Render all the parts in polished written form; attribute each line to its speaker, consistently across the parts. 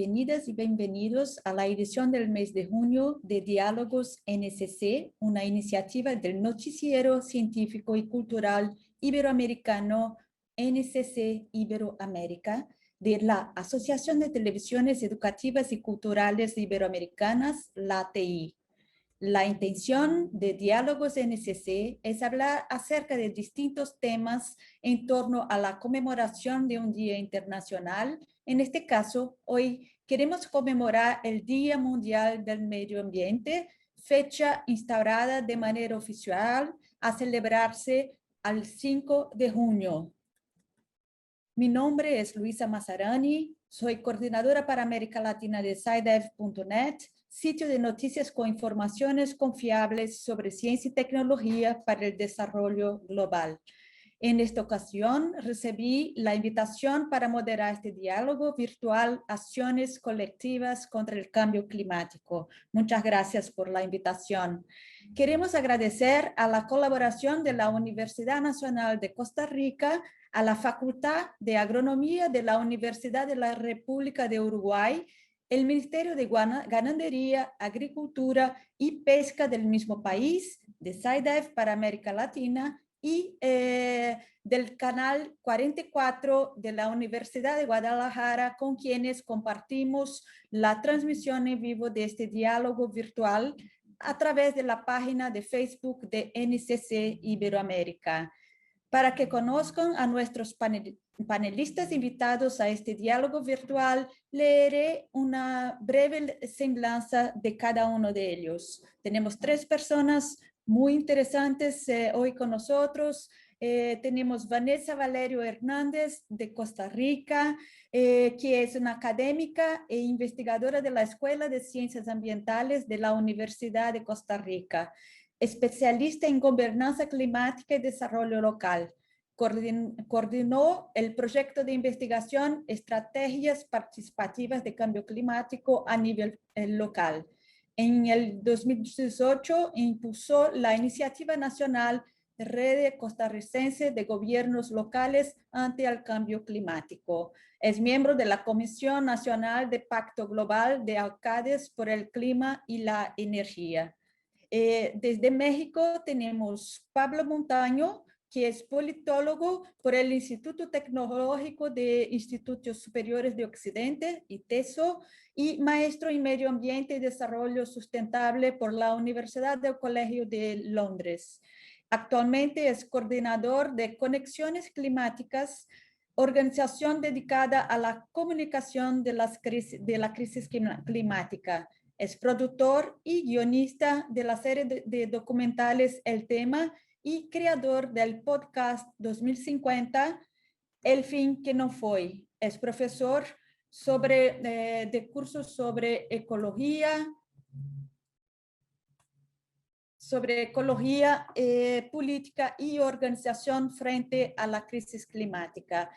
Speaker 1: bienvenidas y bienvenidos a la edición del mes de junio de Diálogos NCC, una iniciativa del Noticiero Científico y Cultural Iberoamericano NCC Iberoamérica, de la Asociación de Televisiones Educativas y Culturales Iberoamericanas, la ATI. La intención de Diálogos NCC es hablar acerca de distintos temas en torno a la conmemoración de un Día Internacional. En este caso, hoy queremos conmemorar el Día Mundial del Medio Ambiente, fecha instaurada de manera oficial a celebrarse al 5 de junio. Mi nombre es Luisa Mazzarani, soy coordinadora para América Latina de SciDev.net, sitio de noticias con informaciones confiables sobre ciencia y tecnología para el desarrollo global. En esta ocasión recibí la invitación para moderar este diálogo virtual Acciones Colectivas contra el Cambio Climático. Muchas gracias por la invitación. Queremos agradecer a la colaboración de la Universidad Nacional de Costa Rica, a la Facultad de Agronomía de la Universidad de la República de Uruguay, el Ministerio de Ganadería, Agricultura y Pesca del mismo país, de SciDev para América Latina y del Canal 44 de la Universidad de Guadalajara, con quienes compartimos la transmisión en vivo de este diálogo virtual a través de la página de Facebook de NCC Iberoamérica. Para que conozcan a nuestros panelistas invitados a este diálogo virtual, leeré una breve semblanza de cada uno de ellos. Tenemos 3 personas muy interesantes hoy con nosotros. Tenemos Vanessa Valerio Hernández de Costa Rica, que es una académica e investigadora de la Escuela de Ciencias Ambientales de la Universidad de Costa Rica, especialista en gobernanza climática y desarrollo local. Coordinó el proyecto de investigación Estrategias Participativas de Cambio Climático a nivel local. En el 2018 impulsó la Iniciativa Nacional Red Costarricense de Gobiernos Locales ante el Cambio Climático. Es miembro de la Comisión Nacional de Pacto Global de Alcaldes por el Clima y la Energía. Desde México tenemos Pablo Montaño, que es politólogo por el Instituto Tecnológico de Institutos Superiores de Occidente, ITESO, y maestro en Medio Ambiente y Desarrollo Sustentable por la Universidad del Colegio de Londres. Actualmente es coordinador de Conexiones Climáticas, organización dedicada a la comunicación de la crisis climática. Es productor y guionista de la serie de documentales El Tema y creador del podcast 2050, El Fin que No Fue. Es profesor de cursos sobre ecología, política y organización frente a la crisis climática.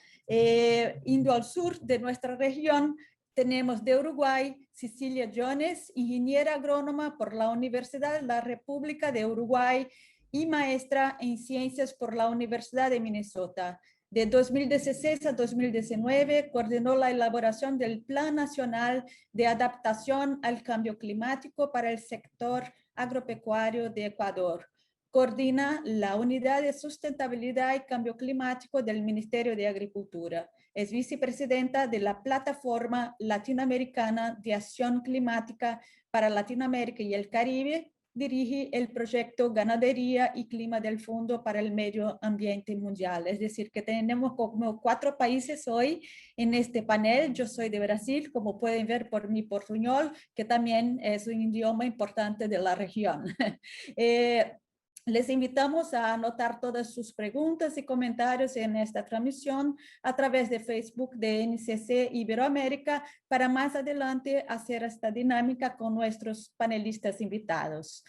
Speaker 1: Indo al sur de nuestra región, tenemos de Uruguay Cecilia Jones, ingeniera agrónoma por la Universidad de la República de Uruguay y maestra en ciencias por la Universidad de Minnesota. De 2016 a 2019 coordinó la elaboración del Plan Nacional de Adaptación al Cambio Climático para el sector agropecuario de Ecuador. Coordina la Unidad de Sustentabilidad y Cambio Climático del Ministerio de Agricultura. Es vicepresidenta de la Plataforma Latinoamericana de Acción Climática para Latinoamérica y el Caribe. Dirige el proyecto Ganadería y Clima del Fondo para el Medio Ambiente Mundial. Es decir, que tenemos como 4 países hoy en este panel. Yo soy de Brasil, como pueden ver por mi portuñol, que también es un idioma importante de la región. Les invitamos a anotar todas sus preguntas y comentarios en esta transmisión a través de Facebook de NCC Iberoamérica para más adelante hacer esta dinámica con nuestros panelistas invitados.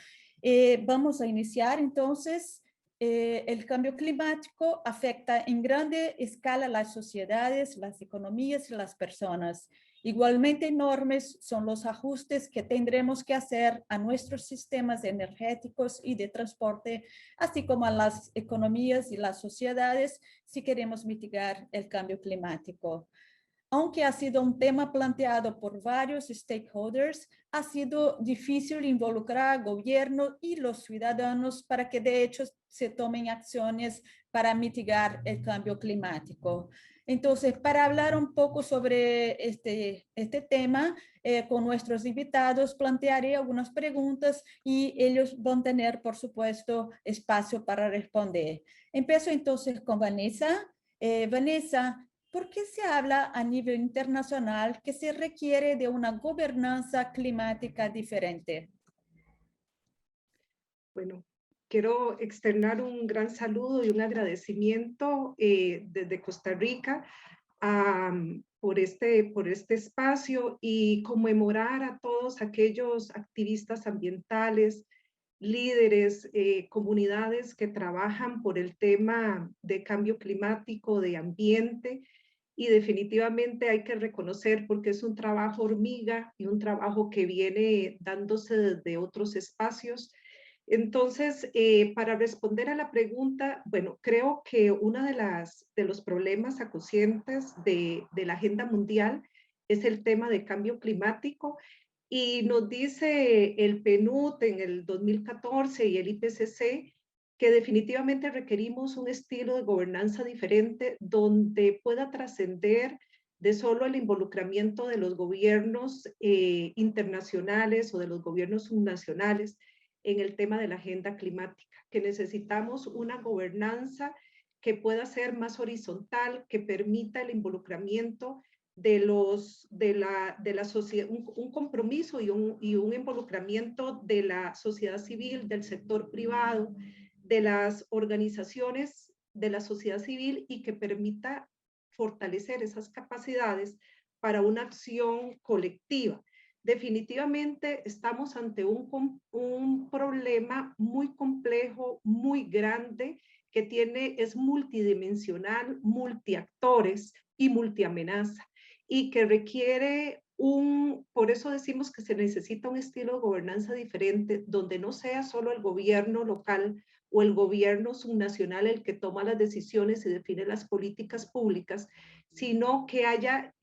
Speaker 1: Vamos a iniciar entonces. El cambio climático afecta en grande escala las sociedades, las economías y las personas. Igualmente enormes son los ajustes que tendremos que hacer a nuestros sistemas energéticos y de transporte, así como a las economías y las sociedades, si queremos mitigar el cambio climático. aunque ha sido un tema planteado por varios stakeholders, ha sido difícil involucrar al gobierno y los ciudadanos para que de hecho se tomen acciones para mitigar el cambio climático. Entonces, para hablar un poco sobre este tema, con nuestros invitados, plantearé algunas preguntas y ellos van a tener, por supuesto, espacio para responder. Empiezo entonces con Vanessa. Vanessa, ¿por qué se habla a nivel internacional que se requiere de una gobernanza climática diferente?
Speaker 2: Bueno, quiero externar un gran saludo y un agradecimiento desde Costa Rica por este espacio y conmemorar a todos aquellos activistas ambientales, líderes, comunidades que trabajan por el tema de cambio climático, de ambiente, y definitivamente hay que reconocer porque es un trabajo hormiga y un trabajo que viene dándose desde otros espacios. Entonces, para responder a la pregunta, bueno, creo que uno de los problemas acuciantes de la agenda mundial es el tema de cambio climático, y nos dice el PNUD en el 2014 y el IPCC que definitivamente requerimos un estilo de gobernanza diferente donde pueda trascender de solo el involucramiento de los gobiernos internacionales o de los gobiernos subnacionales en el tema de la agenda climática, que necesitamos una gobernanza que pueda ser más horizontal, que permita el involucramiento de la sociedad, un compromiso y un involucramiento de la sociedad civil, del sector privado, de las organizaciones de la sociedad civil, y que permita fortalecer esas capacidades para una acción colectiva. Definitivamente estamos ante un problema muy complejo, muy grande, que es multidimensional, multiactores y multiamenaza, y que requiere por eso decimos que se necesita un estilo de gobernanza diferente, donde no sea solo el gobierno local o el gobierno subnacional el que toma las decisiones y define las políticas públicas, sino que haya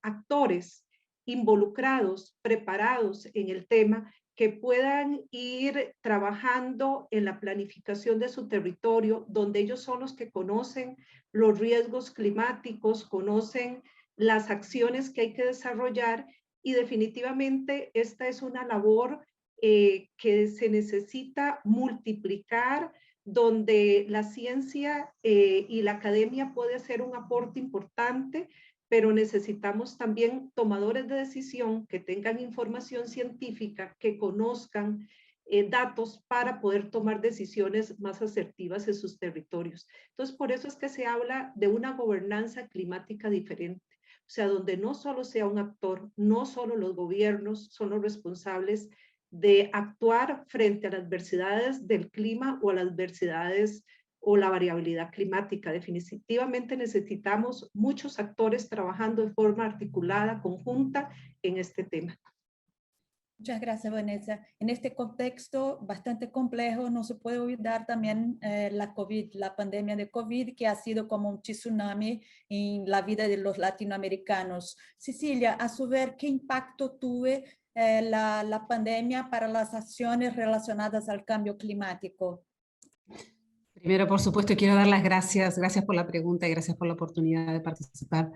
Speaker 2: actores involucrados, preparados en el tema, que puedan ir trabajando en la planificación de su territorio, donde ellos son los que conocen los riesgos climáticos, conocen las acciones que hay que desarrollar, y definitivamente esta es una labor que se necesita multiplicar, donde la ciencia y la academia puede hacer un aporte importante, pero necesitamos también tomadores de decisión que tengan información científica, que conozcan datos para poder tomar decisiones más asertivas en sus territorios. Entonces, por eso es que se habla de una gobernanza climática diferente. O sea, donde no solo sea un actor, no solo los gobiernos son los responsables de actuar frente a las adversidades del clima o a las adversidades o la variabilidad climática. Definitivamente necesitamos muchos actores trabajando de forma articulada, conjunta en este tema.
Speaker 1: Muchas gracias, Vanessa. En este contexto bastante complejo, no se puede olvidar también la pandemia de COVID, que ha sido como un tsunami en la vida de los latinoamericanos. Cecilia, a su vez, ¿qué impacto tuvo la pandemia para las acciones relacionadas al cambio climático?
Speaker 3: Primero, por supuesto, quiero dar las gracias por la pregunta y gracias por la oportunidad de participar.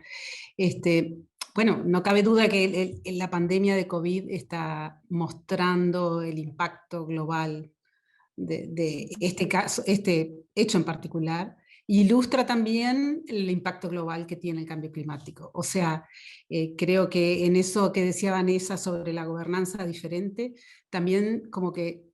Speaker 3: Bueno, no cabe duda que la pandemia de COVID está mostrando el impacto global de este caso, este hecho en particular. Ilustra también el impacto global que tiene el cambio climático. O sea, creo que en eso que decía Vanessa sobre la gobernanza diferente, también como que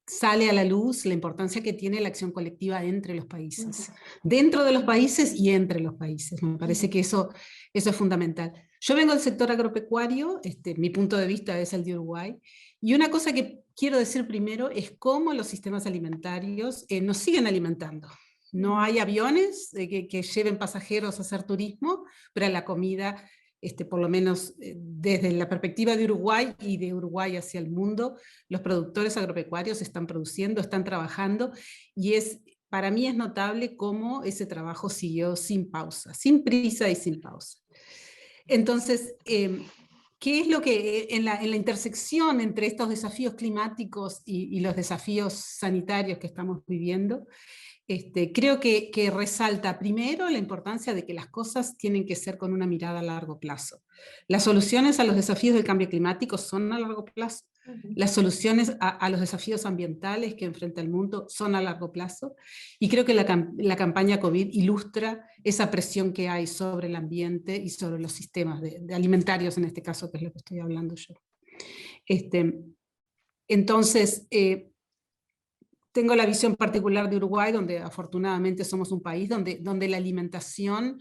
Speaker 3: sale a la luz la importancia que tiene la acción colectiva entre los países, dentro de los países y entre los países. Me parece que eso es fundamental. Yo vengo del sector agropecuario, mi punto de vista es el de Uruguay, y una cosa que quiero decir primero es cómo los sistemas alimentarios nos siguen alimentando. No hay aviones que lleven pasajeros a hacer turismo, pero la comida, por lo menos desde la perspectiva de Uruguay y de Uruguay hacia el mundo, los productores agropecuarios están produciendo, están trabajando, y para mí es notable cómo ese trabajo siguió sin pausa, sin prisa y sin pausa. Entonces, ¿qué es lo que en la intersección entre estos desafíos climáticos y los desafíos sanitarios que estamos viviendo? Creo que resalta primero la importancia de que las cosas tienen que ser con una mirada a largo plazo. Las soluciones a los desafíos del cambio climático son a largo plazo. Las soluciones a los desafíos ambientales que enfrenta el mundo son a largo plazo. Y creo que la campaña COVID ilustra esa presión que hay sobre el ambiente y sobre los sistemas de alimentarios, en este caso, que es lo que estoy hablando yo. Entonces, tengo la visión particular de Uruguay, donde afortunadamente somos un país donde la alimentación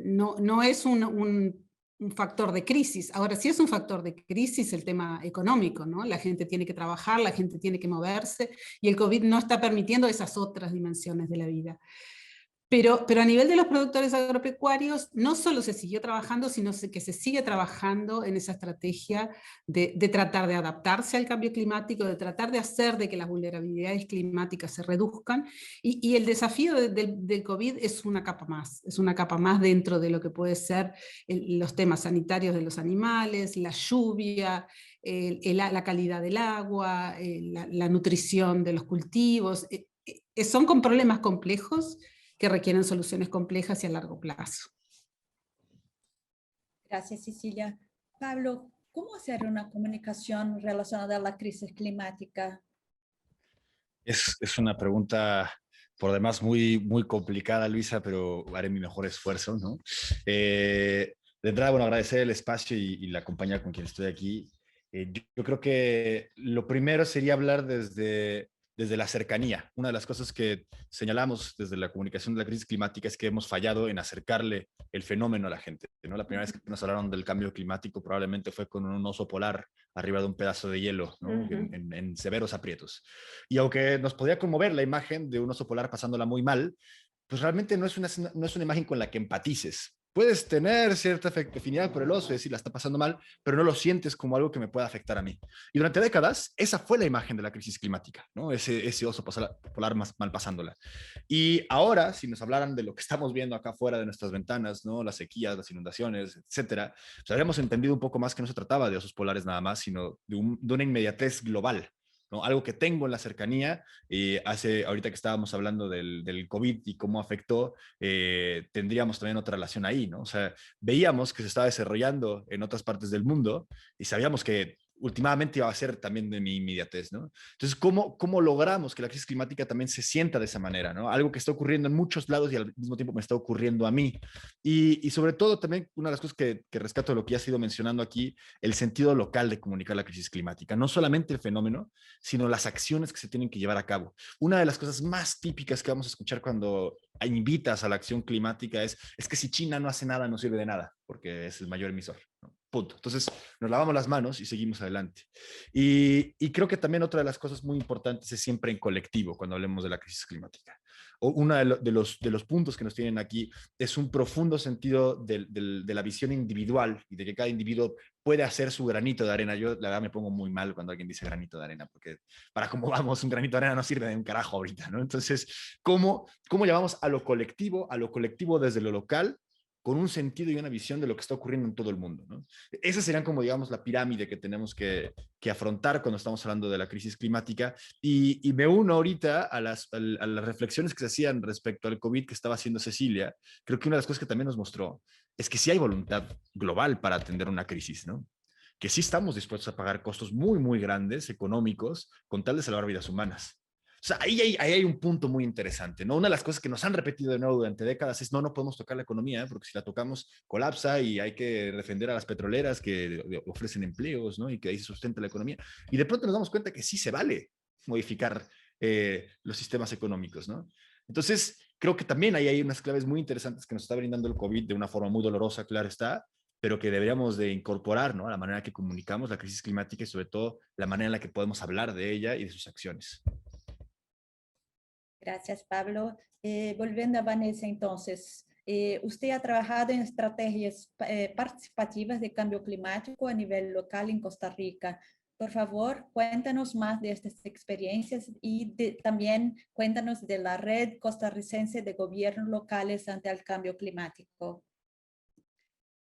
Speaker 3: no es un factor de crisis. Ahora sí es un factor de crisis el tema económico, ¿no? La gente tiene que trabajar, la gente tiene que moverse, y el COVID no está permitiendo esas otras dimensiones de la vida. Pero a nivel de los productores agropecuarios, no solo se siguió trabajando, sino que se sigue trabajando en esa estrategia de tratar de adaptarse al cambio climático, de tratar de hacer de que las vulnerabilidades climáticas se reduzcan, y el desafío del COVID es una capa más dentro de lo que puede ser los temas sanitarios de los animales, la lluvia, la calidad del agua, la nutrición de los cultivos. Son con problemas complejos que requieren soluciones complejas y a largo plazo.
Speaker 1: Gracias, Cecilia. Pablo, ¿cómo hacer una comunicación relacionada a la crisis climática?
Speaker 4: Es una pregunta por demás muy, muy complicada, Luisa, pero haré mi mejor esfuerzo, ¿no? De entrada, bueno, agradecer el espacio y la compañía con quien estoy aquí. Yo creo que lo primero sería hablar desde la cercanía. Una de las cosas que señalamos desde la comunicación de la crisis climática es que hemos fallado en acercarle el fenómeno a la gente, ¿no? La primera vez que nos hablaron del cambio climático probablemente fue con un oso polar arriba de un pedazo de hielo, ¿no? En severos aprietos. Y aunque nos podía conmover la imagen de un oso polar pasándola muy mal, pues realmente no es una imagen con la que empatices. Puedes tener cierta afinidad por el oso y decir, la está pasando mal, pero no lo sientes como algo que me pueda afectar a mí. Y durante décadas, esa fue la imagen de la crisis climática, ¿no? Ese oso polar mal pasándola. Y ahora, si nos hablaran de lo que estamos viendo acá fuera de nuestras ventanas, ¿no? Las sequías, las inundaciones, etcétera, pues habríamos entendido un poco más que no se trataba de osos polares nada más, sino de una inmediatez global, ¿no? Algo que tengo en la cercanía. Ahorita que estábamos hablando del COVID y cómo afectó, tendríamos también otra relación ahí, ¿no? O sea, veíamos que se estaba desarrollando en otras partes del mundo y sabíamos que últimamente iba a ser también de mi inmediatez, ¿no? Entonces, ¿cómo logramos que la crisis climática también se sienta de esa manera, ¿no? Algo que está ocurriendo en muchos lados y al mismo tiempo me está ocurriendo a mí. Y sobre todo también una de las cosas que rescato de lo que ya ha sido mencionando aquí, el sentido local de comunicar la crisis climática. No solamente el fenómeno, sino las acciones que se tienen que llevar a cabo. Una de las cosas más típicas que vamos a escuchar cuando invitas a la acción climática es que si China no hace nada, no sirve de nada, porque es el mayor emisor, ¿no? Punto. Entonces, nos lavamos las manos y seguimos adelante. Y creo que también otra de las cosas muy importantes es siempre en colectivo cuando hablemos de la crisis climática. Uno de los puntos que nos tienen aquí es un profundo sentido de la visión individual y de que cada individuo puede hacer su granito de arena. Yo, la verdad, me pongo muy mal cuando alguien dice granito de arena, porque para cómo vamos, un granito de arena no sirve de un carajo ahorita, ¿no? Entonces, ¿cómo llevamos a lo colectivo desde lo local, con un sentido y una visión de lo que está ocurriendo en todo el mundo, ¿no? Esas serían como, digamos, la pirámide que tenemos que afrontar cuando estamos hablando de la crisis climática. Y me uno ahorita a las reflexiones que se hacían respecto al COVID que estaba haciendo Cecilia. Creo que una de las cosas que también nos mostró es que sí hay voluntad global para atender una crisis, ¿no? Que sí estamos dispuestos a pagar costos muy, muy grandes, económicos, con tal de salvar vidas humanas. O sea, ahí hay un punto muy interesante, ¿no? Una de las cosas que nos han repetido de nuevo durante décadas es no podemos tocar la economía, porque si la tocamos colapsa y hay que defender a las petroleras que ofrecen empleos, ¿no? Y que ahí se sustenta la economía. Y de pronto nos damos cuenta que sí se vale modificar los sistemas económicos, ¿no? Entonces, creo que también ahí hay unas claves muy interesantes que nos está brindando el COVID de una forma muy dolorosa, claro está, pero que deberíamos de incorporar, ¿no? A la manera que comunicamos la crisis climática y sobre todo la manera en la que podemos hablar de ella y de sus acciones.
Speaker 1: Gracias, Pablo. Volviendo a Vanessa, entonces, usted ha trabajado en estrategias participativas de cambio climático a nivel local en Costa Rica. Por favor, cuéntanos más de estas experiencias y también cuéntanos de la Red Costarricense de Gobiernos Locales ante el Cambio Climático.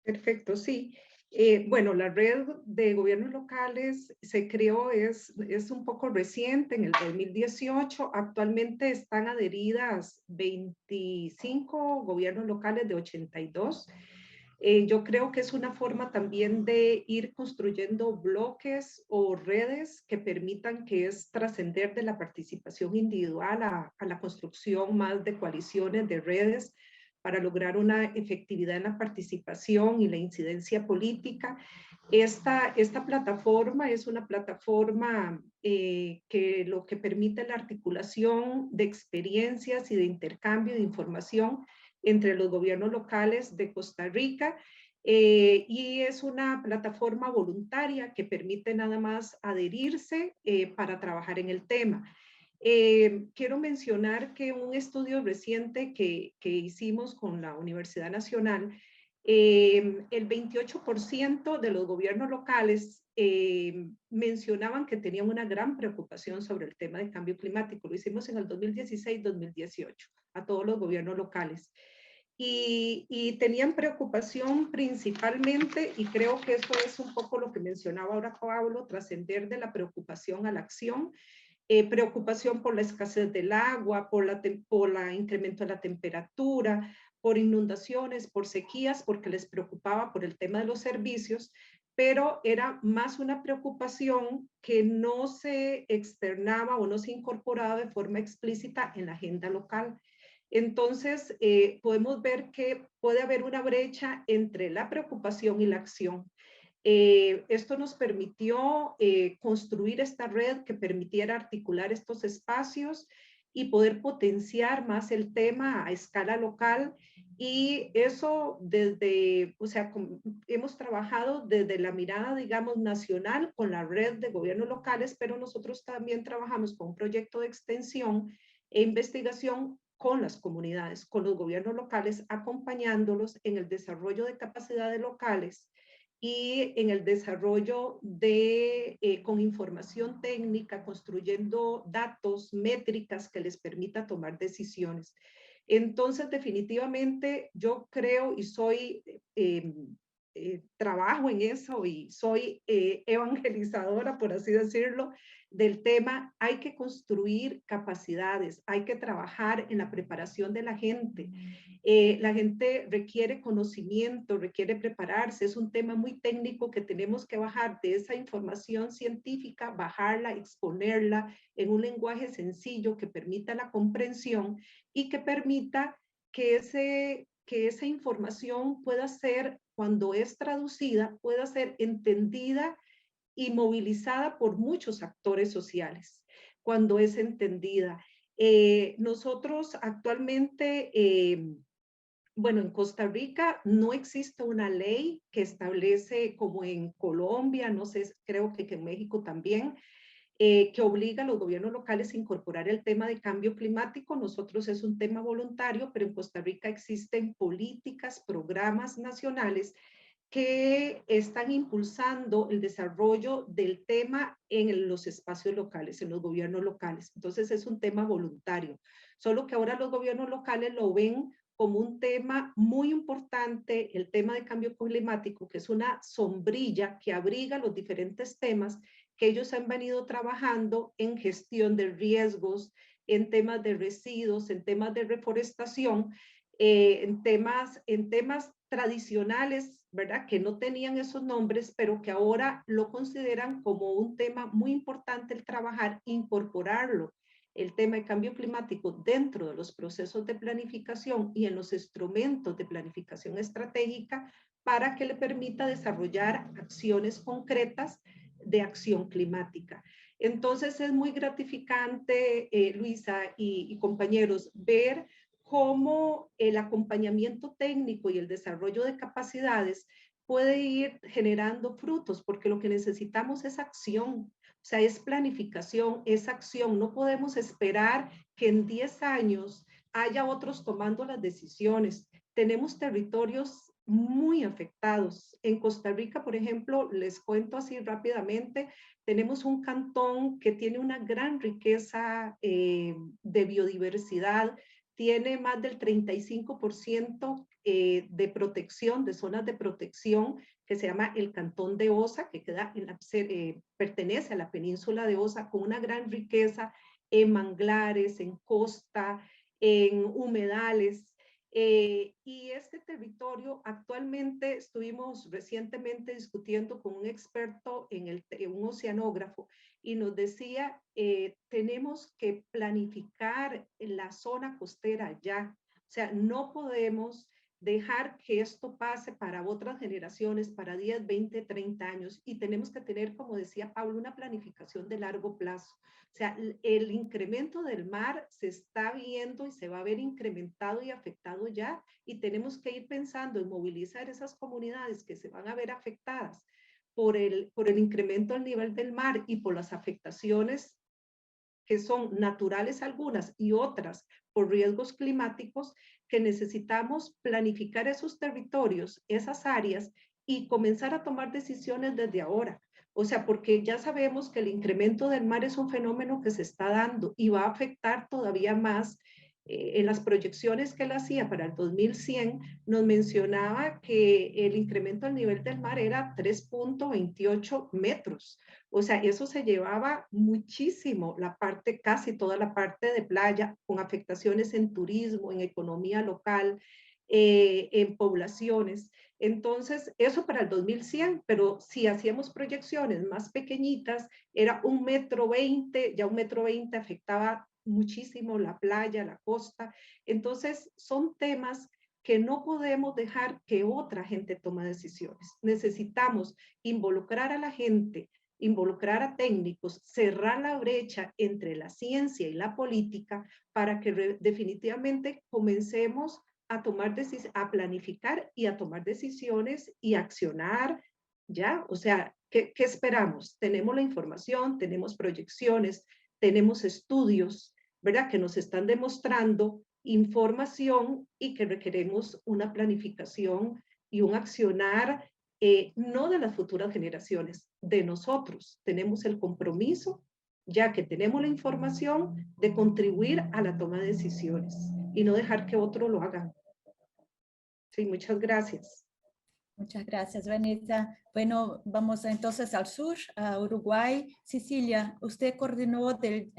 Speaker 2: Perfecto, sí. Bueno, la red de gobiernos locales se creó, es un poco reciente, en el 2018. Actualmente están adheridas 25 gobiernos locales de 82. Yo creo que es una forma también de ir construyendo bloques o redes que permitan que es trascender de la participación individual a la construcción más de coaliciones, de redes, para lograr una efectividad en la participación y la incidencia política. Esta plataforma es una plataforma que lo que permite la articulación de experiencias y de intercambio de información entre los gobiernos locales de Costa Rica, y es una plataforma voluntaria que permite nada más adherirse para trabajar en el tema. Quiero mencionar que un estudio reciente que hicimos con la Universidad Nacional, el 28% de los gobiernos locales mencionaban que tenían una gran preocupación sobre el tema de cambio climático. Lo hicimos en el 2016-2018 a todos los gobiernos locales. Y tenían preocupación principalmente, y creo que eso es un poco lo que mencionaba ahora Pablo, trascender de la preocupación a la acción. Preocupación por la escasez del agua, por la incremento de la temperatura, por inundaciones, por sequías, porque les preocupaba por el tema de los servicios, pero era más una preocupación que no se externaba o no se incorporaba de forma explícita en la agenda local. Entonces, podemos ver que puede haber una brecha entre la preocupación y la acción. Esto nos permitió construir esta red que permitiera articular estos espacios y poder potenciar más el tema a escala local. Y eso hemos trabajado desde la mirada, digamos, nacional con la red de gobiernos locales, pero nosotros también trabajamos con un proyecto de extensión e investigación con las comunidades, con los gobiernos locales, acompañándolos en el desarrollo de capacidades locales y en el desarrollo con información técnica, construyendo datos, métricas que les permita tomar decisiones. Entonces, definitivamente, yo creo y trabajo en eso y soy evangelizadora, por así decirlo, del tema. Hay que construir capacidades, hay que trabajar en la preparación de la gente. La gente requiere conocimiento, requiere prepararse. Es un tema muy técnico que tenemos que bajar de esa información científica, bajarla, exponerla en un lenguaje sencillo que permita la comprensión y que permita que esa información pueda ser, cuando es traducida, pueda ser entendida y movilizada por muchos actores sociales, cuando es entendida. Nosotros actualmente, bueno, en Costa Rica no existe una ley que establece, como en Colombia, no sé, creo que en México también, que obliga a los gobiernos locales a incorporar el tema de cambio climático. Nosotros es un tema voluntario, pero en Costa Rica existen políticas, programas nacionales que están impulsando el desarrollo del tema en los espacios locales, en los gobiernos locales. Entonces es un tema voluntario, solo que ahora los gobiernos locales lo ven como un tema muy importante, el tema de cambio climático, que es una sombrilla que abriga los diferentes temas que ellos han venido trabajando en gestión de riesgos, en temas de residuos, en temas de reforestación, en temas tradicionales, ¿verdad? Que no tenían esos nombres, pero que ahora lo consideran como un tema muy importante el trabajar, incorporarlo, el tema de cambio climático dentro de los procesos de planificación y en los instrumentos de planificación estratégica para que le permita desarrollar acciones concretas de acción climática. Entonces es muy gratificante, Luisa y compañeros, ver cómo el acompañamiento técnico y el desarrollo de capacidades puede ir generando frutos, porque lo que necesitamos es acción, o sea, es planificación, es acción. No podemos esperar que en 10 años haya otros tomando las decisiones. Tenemos territorios muy afectados. En Costa Rica, por ejemplo, les cuento así rápidamente, tenemos un cantón que tiene una gran riqueza de biodiversidad, tiene más del 35% de protección, de zonas de protección, que se llama el Cantón de Osa, que pertenece a la península de Osa, con una gran riqueza en manglares, en costa, en humedales. Y este territorio, actualmente estuvimos recientemente discutiendo con un experto, un oceanógrafo, y nos decía, tenemos que planificar la zona costera ya. O sea, no podemos dejar que esto pase para otras generaciones, para 10, 20, 30 años, y tenemos que tener, como decía Pablo, una planificación de largo plazo. O sea, el incremento del mar se está viendo y se va a ver incrementado y afectado ya, y tenemos que ir pensando en movilizar esas comunidades que se van a ver afectadas por el incremento del nivel del mar y por las afectaciones que son naturales algunas y otras por riesgos climáticos, que necesitamos planificar esos territorios, esas áreas, y comenzar a tomar decisiones desde ahora. O sea, porque ya sabemos que el incremento del mar es un fenómeno que se está dando y va a afectar todavía más. En las proyecciones que él hacía para el 2100, nos mencionaba que el incremento del nivel del mar era 3.28 metros. O sea, eso se llevaba muchísimo, casi toda la parte de playa, con afectaciones en turismo, en economía local, en poblaciones. Entonces, eso para el 2100, pero si hacíamos proyecciones más pequeñitas, era 1,20 m, ya 1,20 m afectaba muchísimo la playa, la costa. Entonces, son temas que no podemos dejar que otra gente tome decisiones. Necesitamos involucrar a la gente, involucrar a técnicos, cerrar la brecha entre la ciencia y la política para que definitivamente comencemos a planificar y a tomar decisiones y accionar ya. O sea, ¿qué esperamos? Tenemos la información, tenemos proyecciones, tenemos estudios, ¿verdad?, que nos están demostrando información, y que requeremos una planificación y un accionar, no de las futuras generaciones, de nosotros. Tenemos el compromiso, ya que tenemos la información, de contribuir a la toma de decisiones y no dejar que otro lo hagan. Sí, muchas gracias.
Speaker 1: Muchas gracias, Vanessa. Bueno, vamos entonces al sur, a Uruguay. Cecilia, usted coordinó del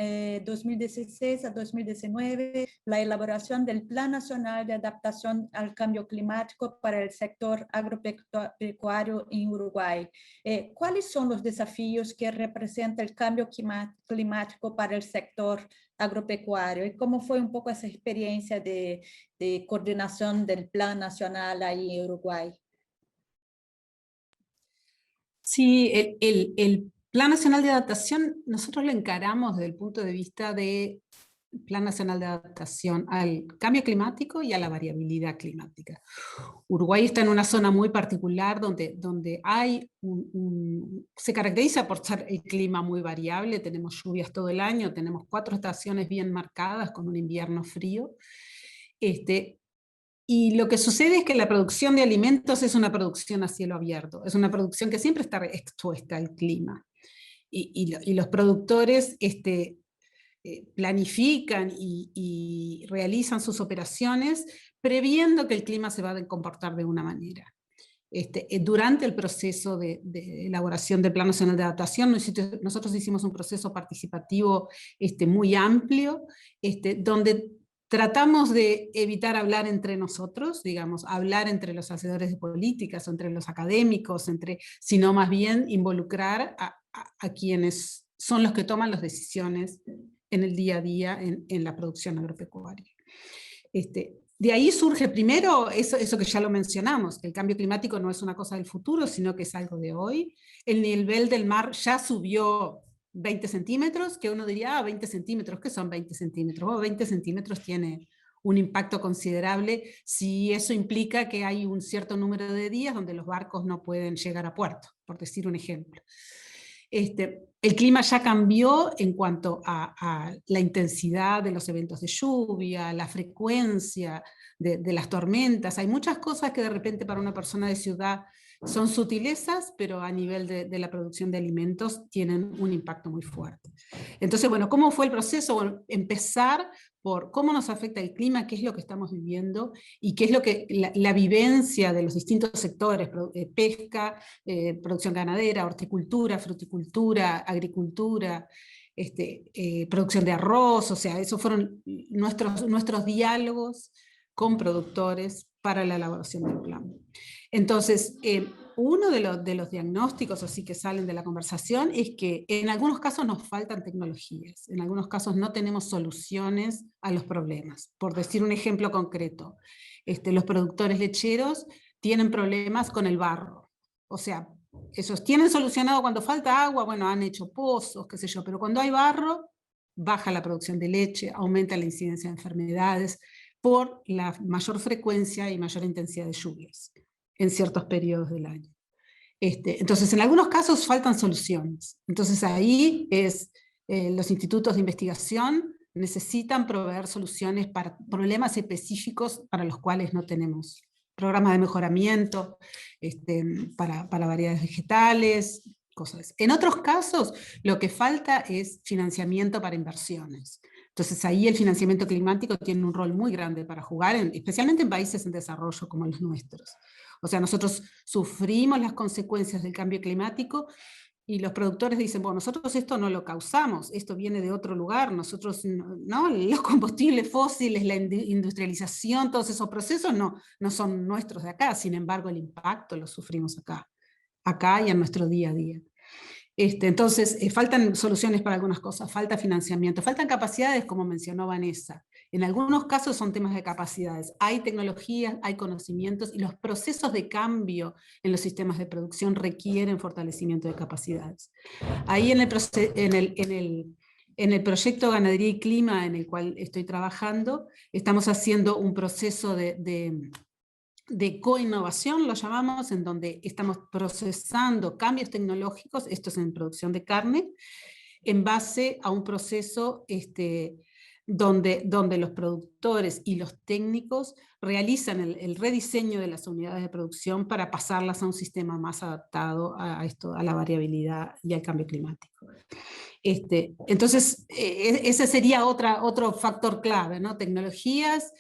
Speaker 1: 2016 a 2019 la elaboración del Plan Nacional de Adaptación al Cambio Climático para el sector agropecuario en Uruguay. ¿Cuáles son los desafíos que representa el cambio climático para el sector agropecuario? ¿Y cómo fue un poco esa experiencia de coordinación del Plan Nacional ahí en Uruguay?
Speaker 3: Sí, el Plan Nacional de Adaptación nosotros lo encaramos desde el punto de vista del Plan Nacional de Adaptación al cambio climático y a la variabilidad climática. Uruguay está en una zona muy particular donde hay se caracteriza por ser el clima muy variable. Tenemos lluvias todo el año, tenemos 4 estaciones bien marcadas con un invierno frío. Y lo que sucede es que la producción de alimentos es una producción a cielo abierto, es una producción que siempre está expuesta al clima. Y los productores planifican y realizan sus operaciones previendo que el clima se va a comportar de una manera. Durante el proceso de elaboración del Plan Nacional de Adaptación, nosotros hicimos un proceso participativo muy amplio, donde tratamos de evitar hablar entre nosotros, digamos, hablar entre los hacedores de políticas o entre los académicos, sino más bien involucrar a quienes son los que toman las decisiones en el día a día en la producción agropecuaria. De ahí surge primero eso que ya lo mencionamos, que el cambio climático no es una cosa del futuro, sino que es algo de hoy. El nivel del mar ya subió 20 centímetros, que uno diría, 20 centímetros, ¿qué son 20 centímetros? Oh, 20 centímetros tiene un impacto considerable si eso implica que hay un cierto número de días donde los barcos no pueden llegar a puerto, por decir un ejemplo. El clima ya cambió en cuanto a la intensidad de los eventos de lluvia, la frecuencia de las tormentas. Hay muchas cosas que de repente para una persona de ciudad Son sutilezas, pero a nivel de la producción de alimentos tienen un impacto muy fuerte. Entonces, bueno, ¿cómo fue el proceso? Bueno, empezar por cómo nos afecta el clima, qué es lo que estamos viviendo y qué es lo que la vivencia de los distintos sectores, pesca, producción ganadera, horticultura, fruticultura, agricultura, producción de arroz, o sea, esos fueron nuestros diálogos con productores para la elaboración del plan. Entonces, uno de los diagnósticos así que salen de la conversación es que en algunos casos nos faltan tecnologías, en algunos casos no tenemos soluciones a los problemas. Por decir un ejemplo concreto, los productores lecheros tienen problemas con el barro, o sea, esos tienen solucionado cuando falta agua, bueno, han hecho pozos, qué sé yo, pero cuando hay barro, baja la producción de leche, aumenta la incidencia de enfermedades por la mayor frecuencia y mayor intensidad de lluvias en ciertos periodos del año. Entonces, en algunos casos faltan soluciones. Entonces, ahí los institutos de investigación necesitan proveer soluciones para problemas específicos para los cuales no tenemos programas de mejoramiento, para variedades vegetales, cosas. En otros casos, lo que falta es financiamiento para inversiones. Entonces ahí el financiamiento climático tiene un rol muy grande para jugar, especialmente en países en desarrollo como los nuestros. O sea, nosotros sufrimos las consecuencias del cambio climático y los productores dicen, bueno, nosotros esto no lo causamos, esto viene de otro lugar, nosotros, ¿no? Los combustibles fósiles, la industrialización, todos esos procesos no son nuestros de acá, sin embargo el impacto lo sufrimos acá y en nuestro día a día. Entonces, faltan soluciones para algunas cosas, falta financiamiento, faltan capacidades, como mencionó Vanessa. En algunos casos son temas de capacidades. Hay tecnologías, hay conocimientos, y los procesos de cambio en los sistemas de producción requieren fortalecimiento de capacidades. Ahí en el proyecto Ganadería y Clima, en el cual estoy trabajando, estamos haciendo un proceso de co-innovación, lo llamamos, en donde estamos procesando cambios tecnológicos, esto es en producción de carne, en base a un proceso donde los productores y los técnicos realizan el rediseño de las unidades de producción para pasarlas a un sistema más adaptado a la variabilidad y al cambio climático. Entonces, ese sería otro factor clave, ¿no? Tecnologías,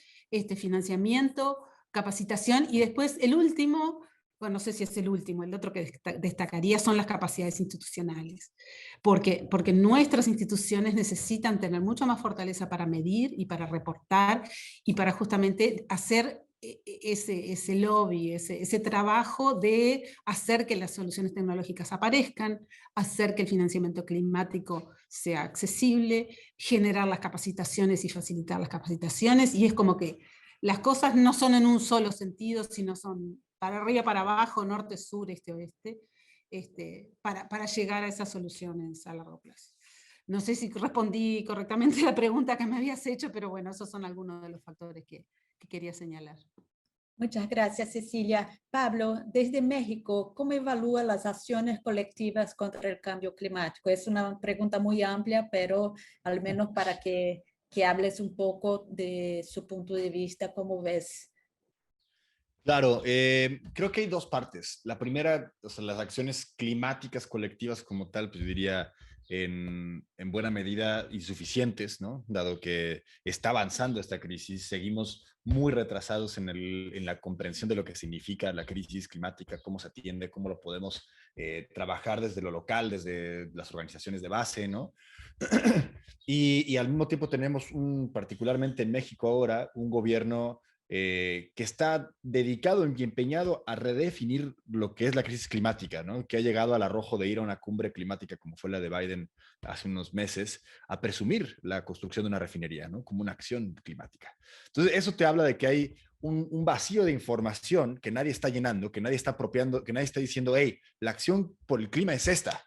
Speaker 3: financiamiento, capacitación, y después el último, bueno, no sé si es el último, el otro que destacaría son las capacidades institucionales, porque nuestras instituciones necesitan tener mucha más fortaleza para medir y para reportar y para justamente hacer ese lobby, ese trabajo de hacer que las soluciones tecnológicas aparezcan, hacer que el financiamiento climático sea accesible, generar las capacitaciones y facilitar las capacitaciones, y es como que las cosas no son en un solo sentido, sino son para arriba, para abajo, norte, sur, este, oeste, para llegar a esas soluciones a largo plazo. No sé si respondí correctamente a la pregunta que me habías hecho, pero bueno, esos son algunos de los factores que quería señalar.
Speaker 1: Muchas gracias, Cecilia. Pablo, desde México, ¿cómo evalúa las acciones colectivas contra el cambio climático? Es una pregunta muy amplia, pero al menos para que hables un poco de su punto de vista, ¿cómo ves?
Speaker 4: Claro, creo que hay dos partes. La primera, o sea, las acciones climáticas colectivas como tal, pues yo diría en buena medida insuficientes, ¿no? Dado que está avanzando esta crisis, seguimos muy retrasados en la comprensión de lo que significa la crisis climática, cómo se atiende, cómo lo podemos trabajar desde lo local, desde las organizaciones de base, ¿no? Y al mismo tiempo tenemos particularmente en México ahora, un gobierno que está dedicado y empeñado a redefinir lo que es la crisis climática, ¿no? Que ha llegado al arrojo de ir a una cumbre climática como fue la de Biden hace unos meses, a presumir la construcción de una refinería, ¿no? Como una acción climática. Entonces, eso te habla de que hay un vacío de información que nadie está llenando, que nadie está apropiando, que nadie está diciendo, hey, la acción por el clima es esta.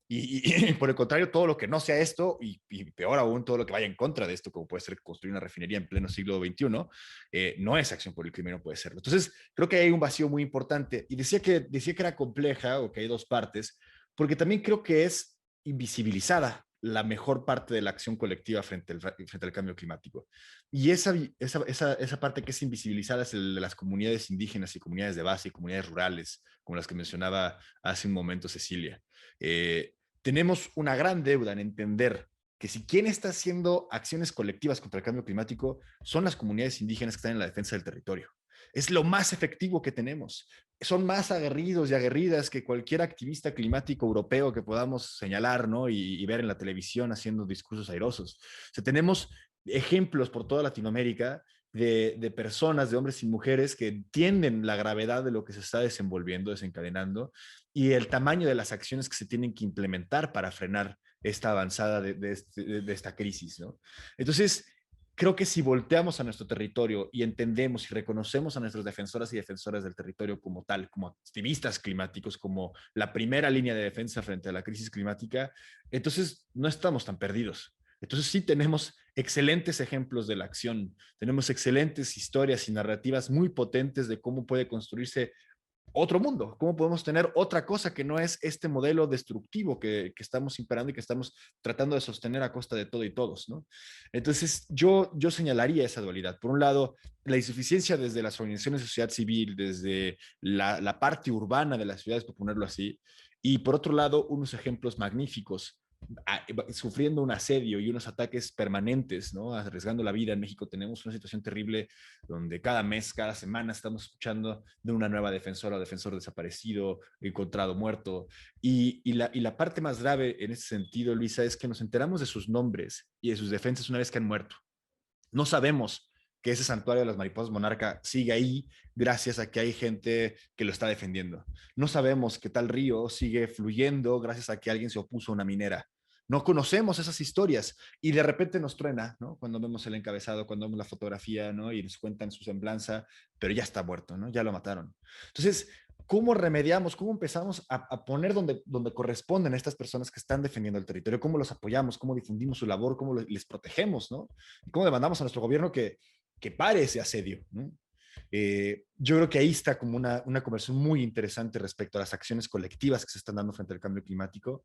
Speaker 4: Y por el contrario, todo lo que no sea esto, y peor aún, todo lo que vaya en contra de esto, como puede ser construir una refinería en pleno siglo XXI, no es acción por el clima, no puede serlo. Entonces, creo que hay un vacío muy importante. Y decía que era compleja, o que hay dos partes, porque también creo que es invisibilizada la mejor parte de la acción colectiva frente al cambio climático. Y esa parte que es invisibilizada es el de las comunidades indígenas y comunidades de base y comunidades rurales, como las que mencionaba hace un momento Cecilia. Tenemos una gran deuda en entender que si quien está haciendo acciones colectivas contra el cambio climático son las comunidades indígenas que están en la defensa del territorio. Es lo más efectivo que tenemos. Son más aguerridos y aguerridas que cualquier activista climático europeo que podamos señalar, ¿no? Y ver en la televisión haciendo discursos airosos. O sea, tenemos ejemplos por toda Latinoamérica de personas, de hombres y mujeres que entienden la gravedad de lo que se está desencadenando, y el tamaño de las acciones que se tienen que implementar para frenar esta avanzada de esta crisis, ¿no? Entonces, creo que si volteamos a nuestro territorio y entendemos y reconocemos a nuestras defensoras y defensoras del territorio como tal, como activistas climáticos, como la primera línea de defensa frente a la crisis climática, entonces no estamos tan perdidos. Entonces sí tenemos excelentes ejemplos de la acción, tenemos excelentes historias y narrativas muy potentes de cómo puede construirse otro mundo, cómo podemos tener otra cosa que no es este modelo destructivo que estamos imperando y que estamos tratando de sostener a costa de todo y todos, ¿no? Entonces, yo señalaría esa dualidad. Por un lado, la insuficiencia desde las organizaciones de sociedad civil, desde la parte urbana de las ciudades, por ponerlo así, y por otro lado, unos ejemplos magníficos sufriendo un asedio y unos ataques permanentes, ¿no? Arriesgando la vida. En México tenemos una situación terrible donde cada mes, cada semana estamos escuchando de una nueva defensora o defensor desaparecido, encontrado muerto. Y la parte más grave en ese sentido, Luisa, es que nos enteramos de sus nombres y de sus defensas una vez que han muerto. No sabemos que ese santuario de las mariposas monarca sigue ahí gracias a que hay gente que lo está defendiendo. No sabemos que tal río sigue fluyendo gracias a que alguien se opuso a una minera. No conocemos esas historias y de repente nos truena, ¿no? Cuando vemos el encabezado, cuando vemos la fotografía, ¿no? Y nos cuentan su semblanza, pero ya está muerto, ¿no? Ya lo mataron. Entonces, ¿cómo remediamos? ¿Cómo empezamos a poner donde corresponden a estas personas que están defendiendo el territorio? ¿Cómo los apoyamos? ¿Cómo difundimos su labor? ¿Cómo les protegemos, ¿no? ¿Cómo demandamos a nuestro gobierno que pare ese asedio, ¿no? Yo creo que ahí está como una conversación muy interesante respecto a las acciones colectivas que se están dando frente al cambio climático,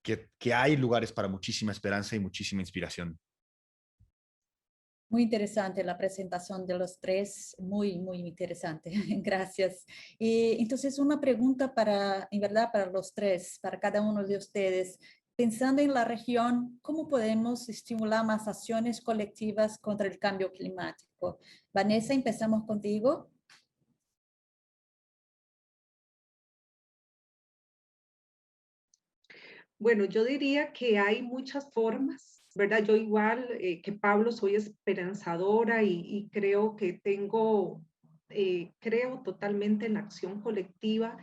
Speaker 4: que hay lugares para muchísima esperanza y muchísima inspiración.
Speaker 1: Muy interesante la presentación de los tres, muy, muy interesante. Gracias. Entonces, una pregunta en verdad, para los tres, para cada uno de ustedes. Pensando en la región, ¿cómo podemos estimular más acciones colectivas contra el cambio climático? Vanessa, empezamos contigo.
Speaker 2: Bueno, yo diría que hay muchas formas, ¿verdad? Yo igual que Pablo soy esperanzadora y creo que creo totalmente en la acción colectiva,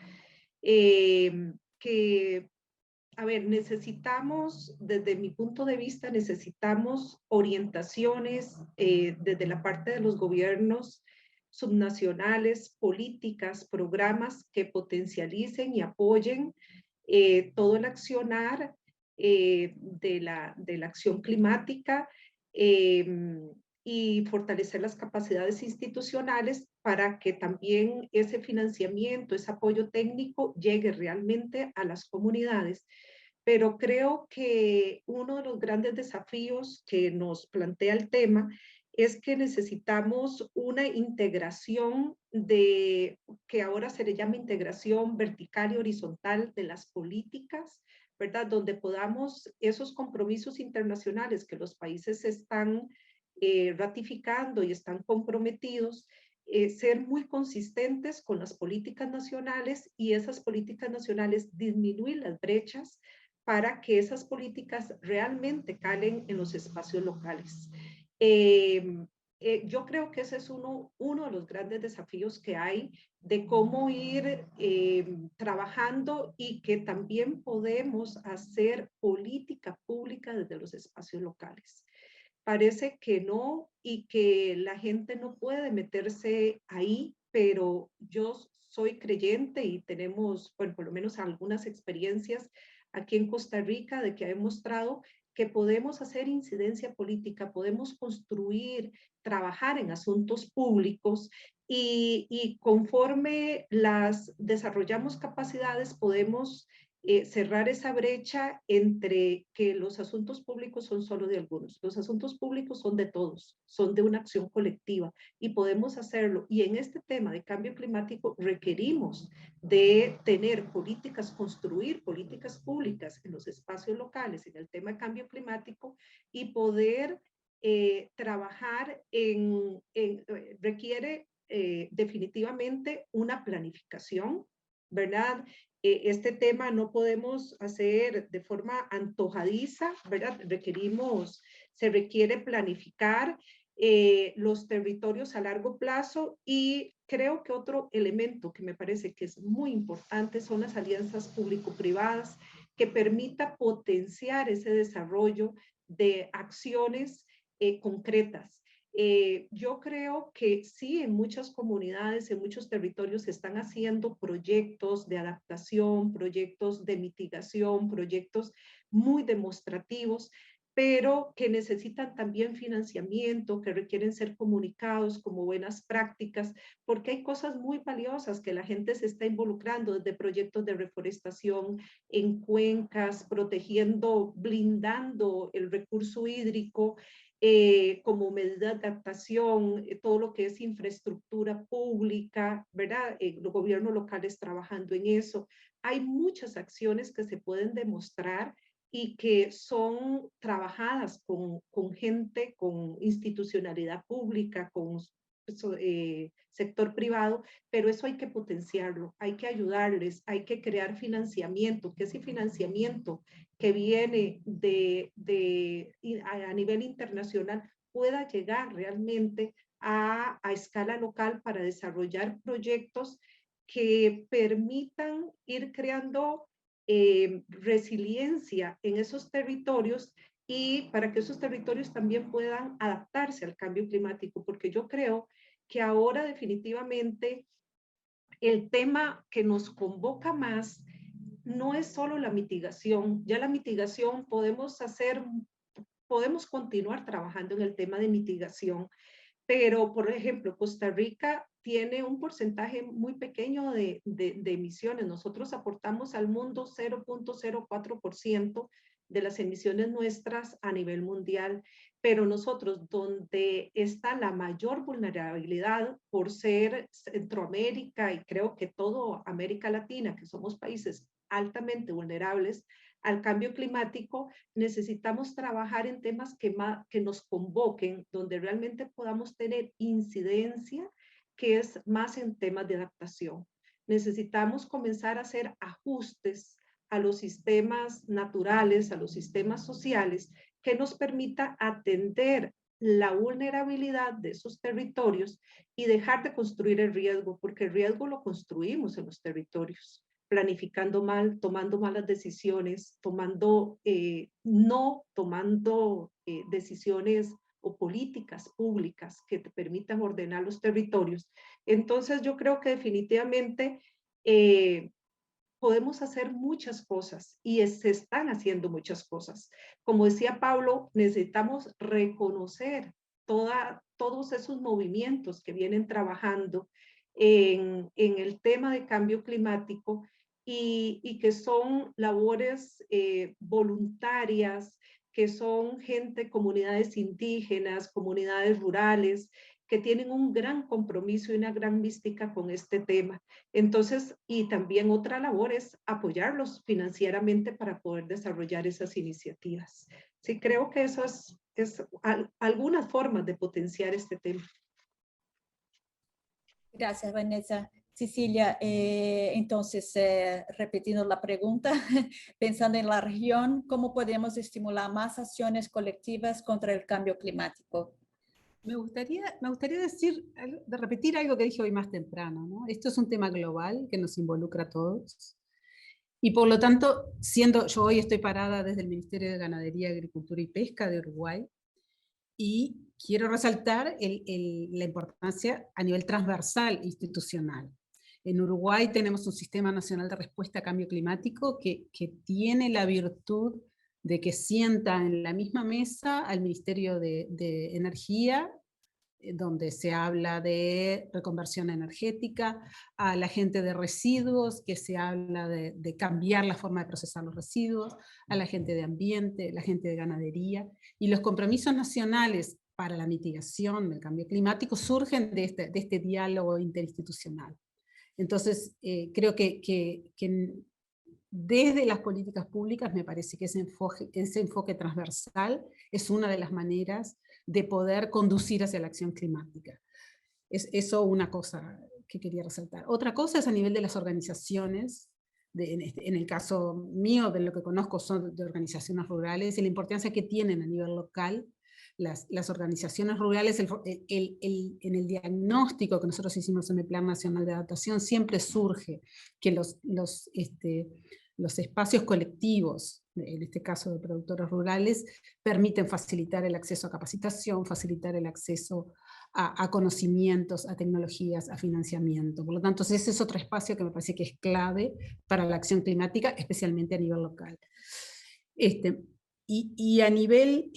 Speaker 2: que, a ver, necesitamos, desde mi punto de vista, necesitamos orientaciones desde la parte de los gobiernos subnacionales, políticas, programas que potencialicen y apoyen todo el accionar de la acción climática y fortalecer las capacidades institucionales para que también ese financiamiento, ese apoyo técnico llegue realmente a las comunidades. Pero creo que uno de los grandes desafíos que nos plantea el tema es que necesitamos una integración que ahora se le llama integración vertical y horizontal de las políticas, ¿verdad? Donde podamos esos compromisos internacionales que los países están ratificando y están comprometidos, ser muy consistentes con las políticas nacionales y esas políticas nacionales disminuir las brechas para que esas políticas realmente calen en los espacios locales. Yo creo que ese es uno de los grandes desafíos que hay de cómo ir trabajando y que también podemos hacer política pública desde los espacios locales. Parece que no y que la gente no puede meterse ahí, pero yo soy creyente y tenemos, bueno, por lo menos algunas experiencias aquí en Costa Rica de que ha demostrado que podemos hacer incidencia política, podemos construir, trabajar en asuntos públicos y conforme las desarrollamos capacidades podemos cerrar esa brecha entre que los asuntos públicos son solo de algunos. Los asuntos públicos son de todos, son de una acción colectiva y podemos hacerlo. Y en este tema de cambio climático requerimos de tener políticas, construir políticas públicas en los espacios locales en el tema de cambio climático y poder trabajar requiere definitivamente una planificación, ¿verdad? Este tema no podemos hacer de forma antojadiza, ¿verdad? Se requiere planificar los territorios a largo plazo y creo que otro elemento que me parece que es muy importante son las alianzas público-privadas que permita potenciar ese desarrollo de acciones concretas. Yo creo que sí, en muchas comunidades, en muchos territorios se están haciendo proyectos de adaptación, proyectos de mitigación, proyectos muy demostrativos, pero que necesitan también financiamiento, que requieren ser comunicados como buenas prácticas, porque hay cosas muy valiosas que la gente se está involucrando desde proyectos de reforestación en cuencas, protegiendo, blindando el recurso hídrico, como medida de adaptación, todo lo que es infraestructura pública, ¿verdad? Los gobiernos locales trabajando en eso. Hay muchas acciones que se pueden demostrar y que son trabajadas con gente, con institucionalidad pública, con sector privado, pero eso hay que potenciarlo, hay que ayudarles, hay que crear financiamiento, que ese financiamiento que viene a nivel internacional pueda llegar realmente a escala local para desarrollar proyectos que permitan ir creando resiliencia en esos territorios y para que esos territorios también puedan adaptarse al cambio climático, porque yo creo que ahora definitivamente el tema que nos convoca más no es solo la mitigación. Ya la mitigación podemos continuar trabajando en el tema de mitigación, pero por ejemplo, Costa Rica tiene un porcentaje muy pequeño de emisiones. Nosotros aportamos al mundo 0.04% de las emisiones nuestras a nivel mundial, pero nosotros donde está la mayor vulnerabilidad por ser Centroamérica y creo que todo América Latina, que somos países altamente vulnerables al cambio climático, necesitamos trabajar en temas que nos convoquen, donde realmente podamos tener incidencia, que es más en temas de adaptación. Necesitamos comenzar a hacer ajustes a los sistemas naturales, a los sistemas sociales, que nos permita atender la vulnerabilidad de esos territorios y dejar de construir el riesgo, porque el riesgo lo construimos en los territorios, planificando mal, tomando malas decisiones, no tomando decisiones o políticas públicas que te permitan ordenar los territorios. Entonces yo creo que definitivamente podemos hacer muchas cosas y se están haciendo muchas cosas. Como decía Pablo, necesitamos reconocer todos esos movimientos que vienen trabajando en el tema de cambio climático y que son labores voluntarias, que son gente, comunidades indígenas, comunidades rurales, que tienen un gran compromiso y una gran mística con este tema. Entonces, y también otra labor es apoyarlos financieramente para poder desarrollar esas iniciativas. Sí, creo que eso es algunas formas de potenciar este tema.
Speaker 1: Gracias, Vanessa. Cecilia, entonces, repitiendo la pregunta, pensando en la región, ¿cómo podemos estimular más acciones colectivas contra el cambio climático?
Speaker 3: Me gustaría repetir algo que dije hoy más temprano, ¿no? Esto es un tema global que nos involucra a todos. Y por lo tanto, yo hoy estoy parada desde el Ministerio de Ganadería, Agricultura y Pesca de Uruguay, y quiero resaltar la importancia a nivel transversal institucional. En Uruguay tenemos un Sistema Nacional de Respuesta a Cambio Climático que tiene la virtud de que sienta en la misma mesa al Ministerio de Energía, donde se habla de reconversión energética, a la gente de residuos, que se habla de cambiar la forma de procesar los residuos, a la gente de ambiente, la gente de ganadería, y los compromisos nacionales para la mitigación del cambio climático surgen de este diálogo interinstitucional. Entonces, creo que desde las políticas públicas me parece que ese enfoque transversal es una de las maneras de poder conducir hacia la acción climática. Es eso una cosa que quería resaltar. Otra cosa es a nivel de las organizaciones, en el caso mío, de lo que conozco son de organizaciones rurales, y la importancia que tienen a nivel local las organizaciones rurales. En el diagnóstico que nosotros hicimos en el Plan Nacional de Adaptación siempre surge que los espacios colectivos, en este caso de productores rurales, permiten facilitar el acceso a capacitación, facilitar el acceso a conocimientos, a tecnologías, a financiamiento. Por lo tanto, ese es otro espacio que me parece que es clave para la acción climática, especialmente a nivel local. Y a nivel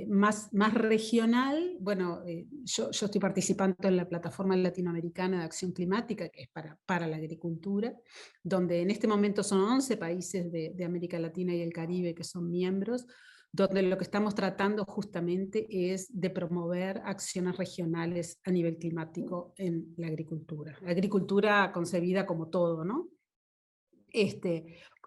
Speaker 3: más regional, bueno, yo estoy participando en la Plataforma Latinoamericana de Acción Climática, que es para la agricultura, donde en este momento son 11 países de América Latina y el Caribe que son miembros, donde lo que estamos tratando justamente es de promover acciones regionales a nivel climático en la agricultura. La agricultura concebida como todo, ¿no?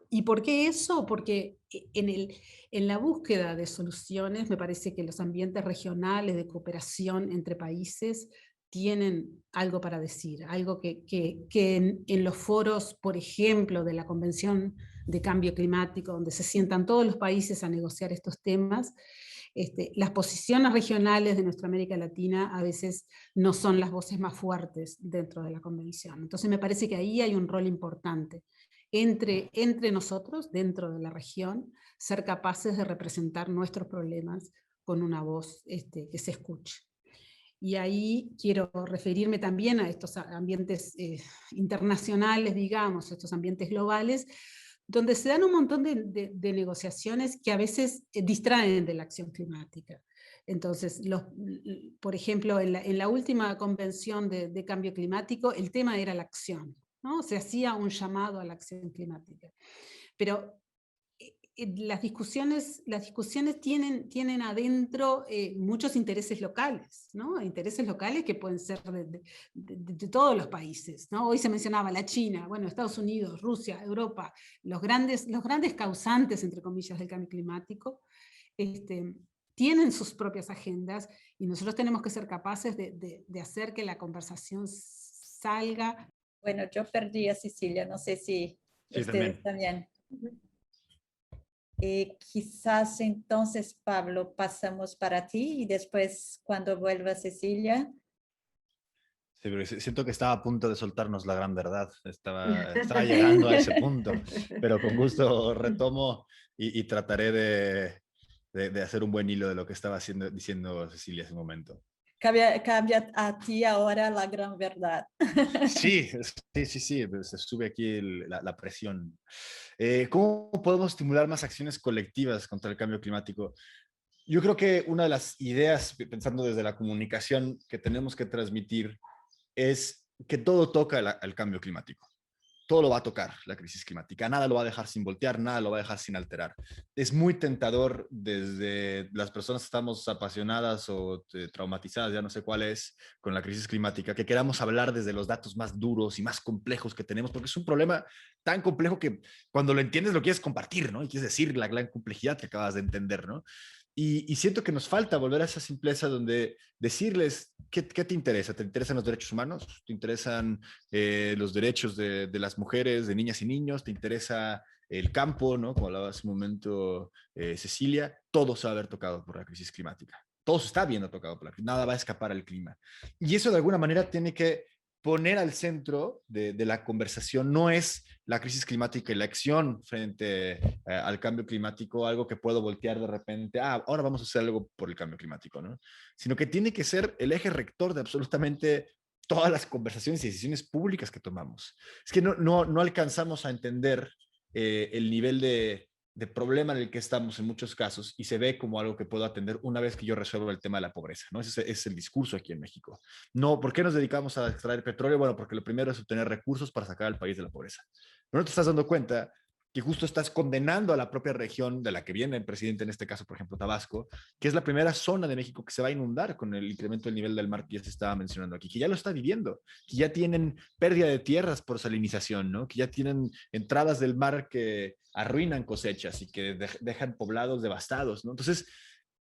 Speaker 3: ¿Y por qué eso? Porque en la búsqueda de soluciones me parece que los ambientes regionales de cooperación entre países tienen algo para decir, algo que en los foros, por ejemplo, de la Convención de Cambio Climático, donde se sientan todos los países a negociar estos temas, las posiciones regionales de nuestra América Latina a veces no son las voces más fuertes dentro de la Convención. Entonces me parece que ahí hay un rol importante. Entre nosotros, dentro de la región, ser capaces de representar nuestros problemas con una voz que se escuche. Y ahí quiero referirme también a estos ambientes internacionales, digamos, estos ambientes globales, donde se dan un montón de negociaciones que a veces distraen de la acción climática. Entonces, por ejemplo, en la última convención de cambio climático, el tema era la acción, ¿no? Se hacía un llamado a la acción climática. Pero las discusiones tienen adentro muchos intereses locales, ¿no? Intereses locales que pueden ser de todos los países, ¿no? Hoy se mencionaba la China, bueno, Estados Unidos, Rusia, Europa, los grandes causantes, entre comillas, del cambio climático, tienen sus propias agendas, y nosotros tenemos que ser capaces de hacer que la conversación salga.
Speaker 1: Bueno, yo perdí a Cecilia, no sé si
Speaker 4: Sí,
Speaker 1: ustedes también. Quizás entonces, Pablo, pasamos para ti y después cuando vuelva Cecilia.
Speaker 4: Sí, pero siento que estaba a punto de soltarnos la gran verdad. Estaba llegando a ese punto, pero con gusto retomo y trataré de hacer un buen hilo de lo que estaba diciendo Cecilia hace un momento.
Speaker 1: Cambia a ti ahora la gran verdad.
Speaker 4: Sí, se sube aquí la presión. ¿Cómo podemos estimular más acciones colectivas contra el cambio climático? Yo creo que una de las ideas, pensando desde la comunicación, que tenemos que transmitir es que todo toca al cambio climático. Todo lo va a tocar la crisis climática, nada lo va a dejar sin voltear, nada lo va a dejar sin alterar. Es muy tentador desde las personas que estamos apasionadas o traumatizadas, ya no sé cuál es, con la crisis climática, que queramos hablar desde los datos más duros y más complejos que tenemos, porque es un problema tan complejo que cuando lo entiendes lo quieres compartir, ¿no? Y quieres decir la gran complejidad que acabas de entender, ¿no? Y siento que nos falta volver a esa simpleza donde decirles, ¿qué te interesa? ¿Te interesan los derechos humanos? ¿Te interesan los derechos de las mujeres, de niñas y niños? ¿Te interesa el campo, ¿no? Como hablaba hace un momento Cecilia? Todo se va a haber tocado por la crisis climática. Todo se está viendo tocado por la crisis. Nada va a escapar al clima. Y eso de alguna manera tiene que poner al centro de la conversación. No es la crisis climática y la acción frente al cambio climático, algo que puedo voltear de repente, ahora vamos a hacer algo por el cambio climático, ¿no? Sino que tiene que ser el eje rector de absolutamente todas las conversaciones y decisiones públicas que tomamos. Es que no alcanzamos a entender el nivel de problema en el que estamos en muchos casos y se ve como algo que puedo atender una vez que yo resuelvo el tema de la pobreza, ¿no? Ese es el discurso aquí en México. No, ¿por qué nos dedicamos a extraer petróleo? Bueno, porque lo primero es obtener recursos para sacar al país de la pobreza. Pero no te estás dando cuenta que justo estás condenando a la propia región de la que viene el presidente, en este caso, por ejemplo, Tabasco, que es la primera zona de México que se va a inundar con el incremento del nivel del mar que ya se estaba mencionando aquí, que ya lo está viviendo, que ya tienen pérdida de tierras por salinización, ¿no? Que ya tienen entradas del mar que arruinan cosechas y que dejan poblados devastados, ¿no? Entonces,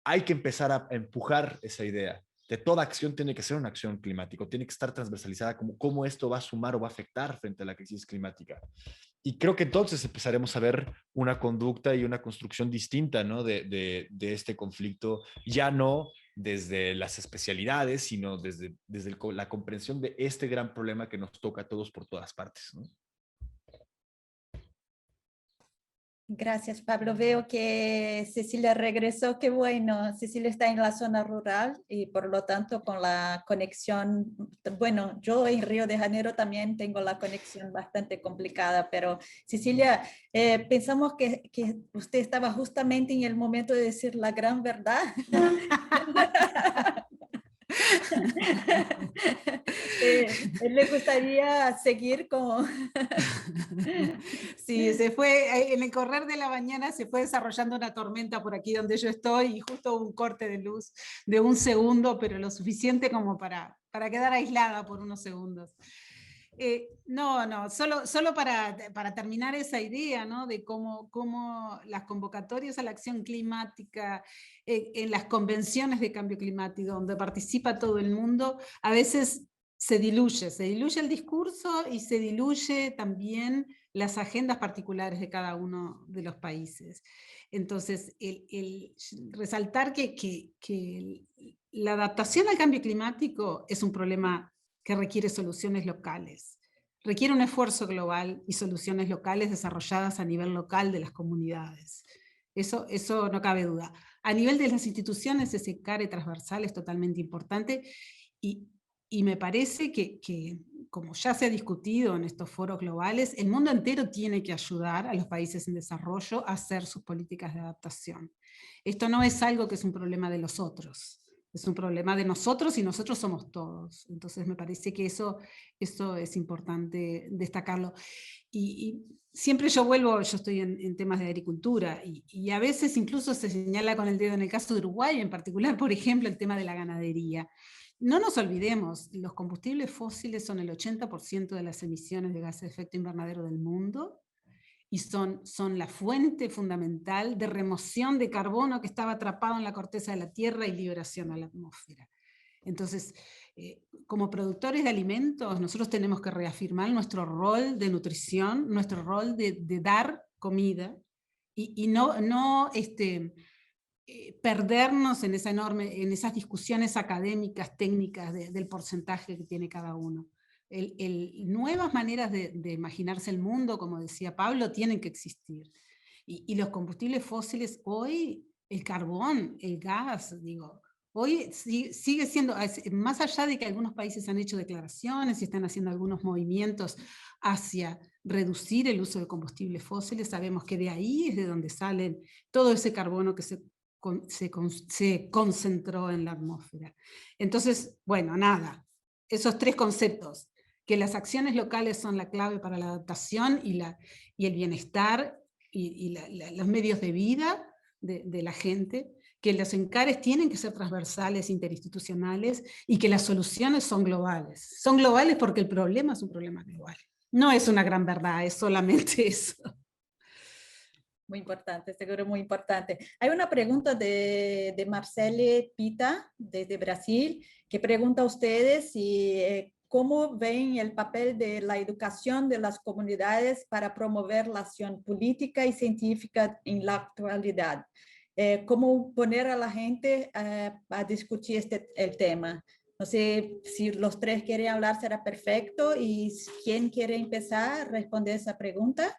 Speaker 4: hay que empezar a empujar esa idea de toda acción tiene que ser una acción climática, tiene que estar transversalizada como cómo esto va a sumar o va a afectar frente a la crisis climática. Y creo que entonces empezaremos a ver una conducta y una construcción distinta, ¿no? de este conflicto, ya no desde las especialidades, sino desde la comprensión de este gran problema que nos toca a todos por todas partes, ¿no?
Speaker 1: Gracias, Pablo. Veo que Cecilia regresó. Qué bueno. Cecilia está en la zona rural y por lo tanto con la conexión, bueno, yo en Río de Janeiro también tengo la conexión bastante complicada, pero Cecilia, pensamos que usted estaba justamente en el momento de decir la gran verdad. ¿Le gustaría seguir con...?
Speaker 3: Sí, se fue, en el correr de la mañana se fue desarrollando una tormenta por aquí donde yo estoy y justo hubo un corte de luz de 1 segundo, pero lo suficiente como para quedar aislada por unos segundos. No, solo para terminar esa idea, ¿no? De cómo las convocatorias a la acción climática, en las convenciones de cambio climático, donde participa todo el mundo, a veces se diluye el discurso y se diluye también las agendas particulares de cada uno de los países. Entonces, el resaltar que la adaptación al cambio climático es un problema que requiere soluciones locales. Requiere un esfuerzo global y soluciones locales desarrolladas a nivel local de las comunidades. Eso no cabe duda. A nivel de las instituciones, ese care transversal es totalmente importante y me parece que, como ya se ha discutido en estos foros globales, el mundo entero tiene que ayudar a los países en desarrollo a hacer sus políticas de adaptación. Esto no es algo que es un problema de los otros. Es un problema de nosotros y nosotros somos todos. Entonces me parece que eso es importante destacarlo. Y siempre yo estoy en temas de agricultura y a veces incluso se señala con el dedo en el caso de Uruguay, en particular, por ejemplo, el tema de la ganadería. No nos olvidemos, los combustibles fósiles son el 80% de las emisiones de gases de efecto invernadero del mundo, y son la fuente fundamental de remoción de carbono que estaba atrapado en la corteza de la Tierra y liberación a la atmósfera. Entonces, como productores de alimentos, nosotros tenemos que reafirmar nuestro rol de nutrición, nuestro rol de dar comida, y no perdernos en esas discusiones académicas, técnicas del porcentaje que tiene cada uno. Nuevas maneras de imaginarse el mundo, como decía Pablo, tienen que existir. Y los combustibles fósiles hoy, el carbón, el gas, hoy sigue siendo, más allá de que algunos países han hecho declaraciones y están haciendo algunos movimientos hacia reducir el uso de combustibles fósiles, sabemos que de ahí es de donde sale todo ese carbono que se concentró en la atmósfera. Entonces, bueno, nada, esos 3 conceptos, que las acciones locales son la clave para la adaptación y el bienestar y los medios de vida de la gente, que los encares tienen que ser transversales, interinstitucionales, y que las soluciones son globales. Son globales porque el problema es un problema global. No es una gran verdad, es solamente eso.
Speaker 1: Muy importante, seguro muy importante. Hay una pregunta de Marcele Pita, desde Brasil, que pregunta a ustedes si, cómo ven el papel de la educación de las comunidades para promover la acción política y científica en la actualidad. Cómo poner a la gente a discutir el tema. No sé si los 3 quieren hablar, será perfecto. ¿Y quién quiere empezar a responder esa pregunta?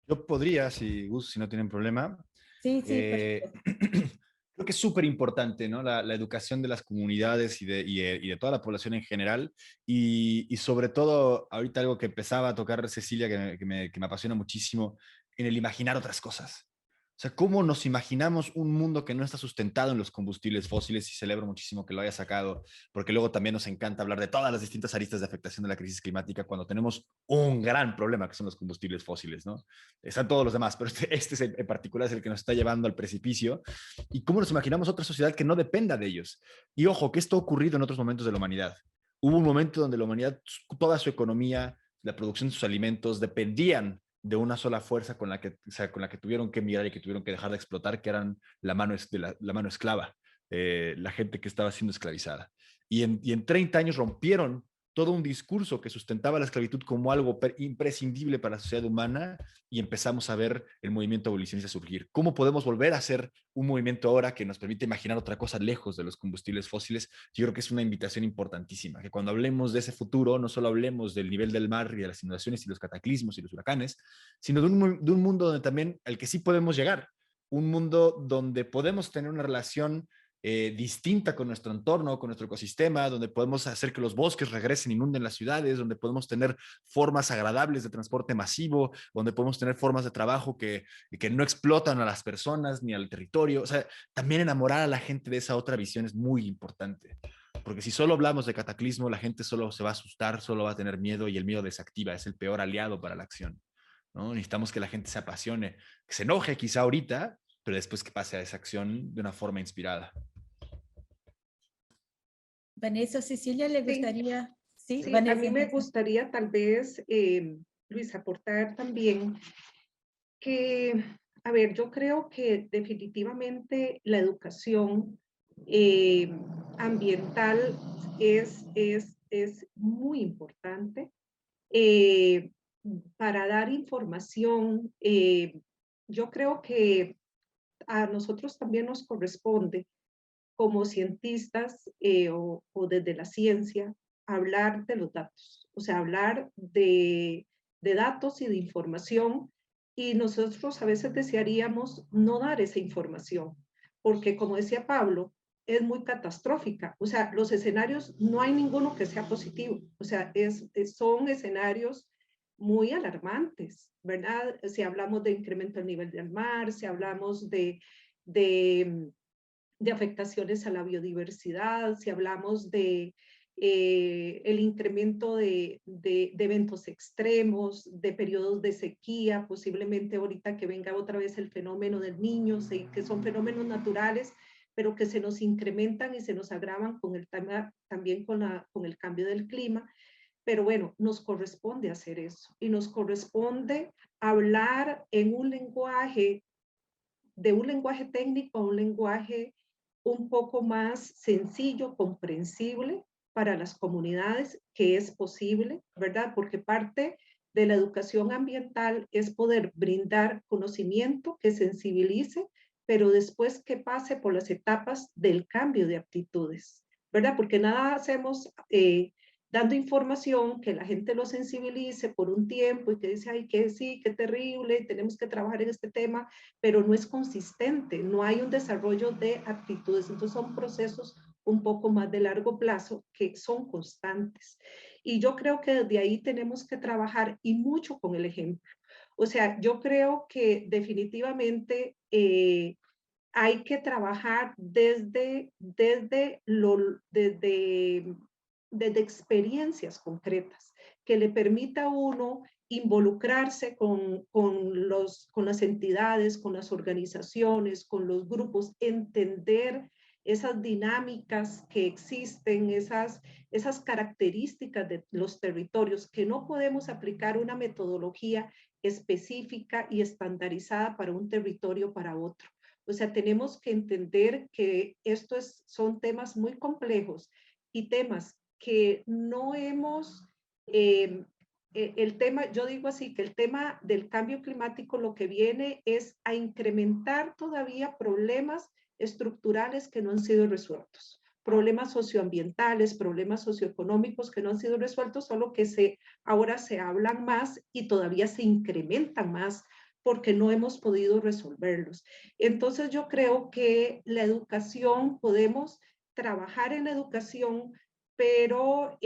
Speaker 4: Yo podría, si no tienen problema.
Speaker 1: Sí, perfecto.
Speaker 4: Creo que es súper importante, ¿no? La educación de las comunidades y de toda la población en general. Y sobre todo, ahorita algo que empezaba a tocar Cecilia, que me apasiona muchísimo, en el imaginar otras cosas. O sea, ¿cómo nos imaginamos un mundo que no está sustentado en los combustibles fósiles? Y celebro muchísimo que lo haya sacado, porque luego también nos encanta hablar de todas las distintas aristas de afectación de la crisis climática cuando tenemos un gran problema que son los combustibles fósiles, ¿no? Están todos los demás, pero este es en particular es el que nos está llevando al precipicio. ¿Y cómo nos imaginamos otra sociedad que no dependa de ellos? Y ojo, que esto ha ocurrido en otros momentos de la humanidad. Hubo un momento donde la humanidad, toda su economía, la producción de sus alimentos, dependían de una sola fuerza con la que, o sea, con la que tuvieron que mirar y que tuvieron que dejar de explotar, que eran la mano esclava, la gente que estaba siendo esclavizada. Y en 30 años rompieron todo un discurso que sustentaba la esclavitud como algo imprescindible para la sociedad humana y empezamos a ver el movimiento abolicionista surgir. ¿Cómo podemos volver a hacer un movimiento ahora que nos permite imaginar otra cosa lejos de los combustibles fósiles? Yo creo que es una invitación importantísima, que cuando hablemos de ese futuro no solo hablemos del nivel del mar y de las inundaciones y los cataclismos y los huracanes, sino de un mundo donde también al que sí podemos llegar, un mundo donde podemos tener una relación distinta con nuestro entorno, con nuestro ecosistema, donde podemos hacer que los bosques regresen, inunden las ciudades, donde podemos tener formas agradables de transporte masivo, donde podemos tener formas de trabajo que no explotan a las personas ni al territorio. O sea, también enamorar a la gente de esa otra visión es muy importante. Porque si solo hablamos de cataclismo, la gente solo se va a asustar, solo va a tener miedo y el miedo desactiva, es el peor aliado para la acción, ¿no? Necesitamos que la gente se apasione, que se enoje quizá ahorita, pero después que pase a esa acción de una forma inspirada.
Speaker 1: Vanessa, Cecilia, ¿le
Speaker 2: Sí,
Speaker 1: gustaría? Sí,
Speaker 2: sí, a
Speaker 1: Vanessa.
Speaker 2: mí me
Speaker 1: Empieza.
Speaker 2: gustaría tal vez, Luis, aportar también que, a ver, yo creo que definitivamente la educación ambiental es muy importante para dar información. Yo creo que a nosotros también nos corresponde como cientistas o desde la ciencia hablar de los datos, o sea, hablar de datos y de información, y nosotros a veces desearíamos no dar esa información, porque como decía Pablo, es muy catastrófica, o sea, los escenarios no hay ninguno que sea positivo, o sea, son escenarios muy alarmantes, ¿verdad? Si hablamos de incremento del nivel del mar, si hablamos de afectaciones a la biodiversidad, si hablamos de el incremento de eventos extremos, de periodos de sequía, posiblemente ahorita que venga otra vez el fenómeno del Niño, que son fenómenos naturales, pero que se nos incrementan y se nos agravan con el tema, también con el cambio del clima. Pero bueno, nos corresponde hacer eso y nos corresponde hablar en un lenguaje, de un lenguaje técnico a un lenguaje un poco más sencillo, comprensible para las comunidades, que es posible, ¿verdad? Porque parte de la educación ambiental es poder brindar conocimiento que sensibilice, pero después que pase por las etapas del cambio de actitudes, ¿verdad? Porque nada hacemos dando información que la gente lo sensibilice por un tiempo y que dice, ay, que sí, qué terrible, tenemos que trabajar en este tema, pero no es consistente, no hay un desarrollo de actitudes. Entonces son procesos un poco más de largo plazo que son constantes. Y yo creo que desde ahí tenemos que trabajar y mucho con el ejemplo. O sea, yo creo que definitivamente hay que trabajar desde experiencias concretas que le permita a uno involucrarse con las entidades, con las organizaciones, con los grupos, entender esas dinámicas que existen, esas características de los territorios, que no podemos aplicar una metodología específica y estandarizada para un territorio para otro. O sea, tenemos que entender que son temas muy complejos y temas que no hemos, el tema, yo digo así, que el tema del cambio climático lo que viene es a incrementar todavía problemas estructurales que no han sido resueltos, problemas socioambientales, problemas socioeconómicos que no han sido resueltos, solo que ahora se hablan más y todavía se incrementan más porque no hemos podido resolverlos. Entonces yo creo que la educación, podemos trabajar en la educación, pero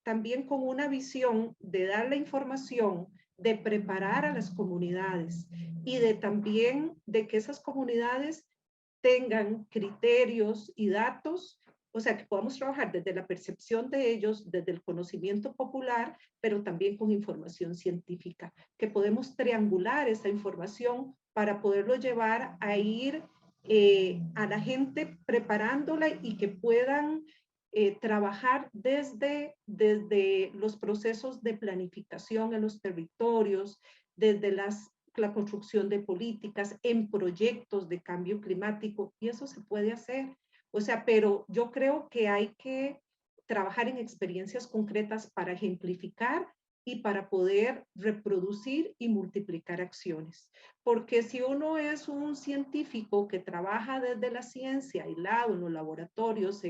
Speaker 2: también con una visión de dar la información, de preparar a las comunidades y de también de que esas comunidades tengan criterios y datos, o sea, que podamos trabajar desde la percepción de ellos, desde el conocimiento popular, pero también con información científica, que podemos triangular esa información para poderlo llevar a ir a la gente preparándola y que puedan trabajar desde los procesos de planificación en los territorios, desde la construcción de políticas, en proyectos de cambio climático, y eso se puede hacer. O sea, pero yo creo que hay que trabajar en experiencias concretas para ejemplificar y para poder reproducir y multiplicar acciones. Porque si uno es un científico que trabaja desde la ciencia, aislado en los laboratorios,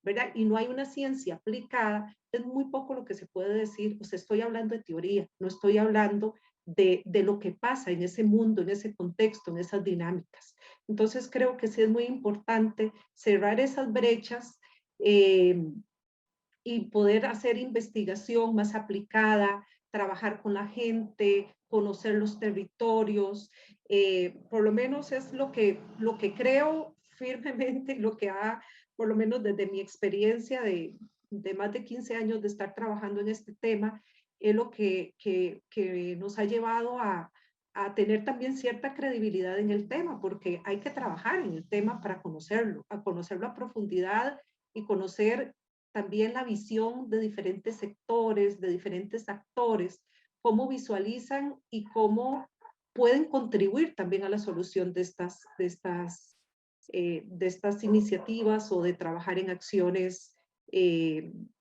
Speaker 2: ¿verdad? Y no hay una ciencia aplicada, es muy poco lo que se puede decir. O sea, estoy hablando de teoría, no estoy hablando de lo que pasa en ese mundo, en ese contexto, en esas dinámicas. Entonces creo que sí es muy importante cerrar esas brechas y poder hacer investigación más aplicada, trabajar con la gente, conocer los territorios. Por lo menos es lo que creo firmemente, lo que ha, por lo menos desde mi experiencia de más de 15 años de estar trabajando en este tema, es lo que nos ha llevado a tener también cierta credibilidad en el tema, porque hay que trabajar en el tema para conocerlo a profundidad y conocer también la visión de diferentes sectores, de diferentes actores, cómo visualizan y cómo pueden contribuir también a la solución de estas iniciativas o de trabajar en acciones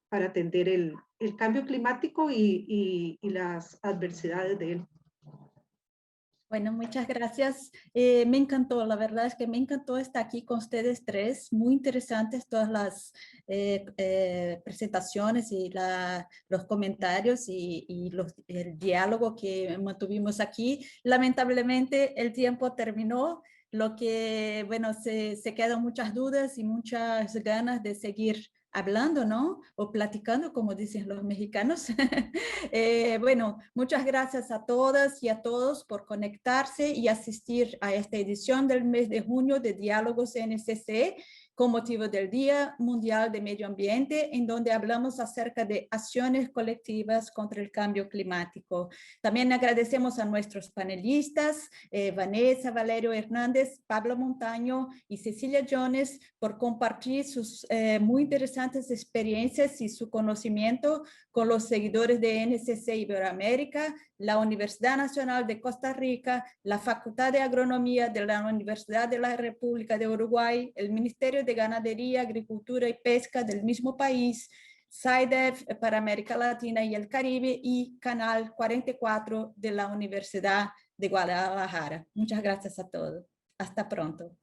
Speaker 2: para atender el cambio climático y las adversidades de él.
Speaker 1: Bueno, muchas gracias. Me encantó, la verdad es que me encantó estar aquí con ustedes tres. Muy interesantes todas las presentaciones y los comentarios y el diálogo que mantuvimos aquí. Lamentablemente el tiempo terminó, lo que, bueno, se quedan muchas dudas y muchas ganas de seguir hablando, ¿no? O platicando, como dicen los mexicanos. Bueno, muchas gracias a todas y a todos por conectarse y asistir a esta edición del mes de junio de Diálogos NCC con motivo del Día Mundial de Medio Ambiente, en donde hablamos acerca de acciones colectivas contra el cambio climático. También agradecemos a nuestros panelistas, Vanessa, Valerio Hernández, Pablo Montaño y Cecilia Jones, por compartir sus muy interesantes experiencias y su conocimiento con los seguidores de NCC Iberoamérica, la Universidad Nacional de Costa Rica, la Facultad de Agronomía de la Universidad de la República de Uruguay, el Ministerio de Ganadería, Agricultura y Pesca del mismo país, SciDev para América Latina y el Caribe y Canal 44 de la Universidad de Guadalajara. Muchas gracias a todos. Hasta pronto.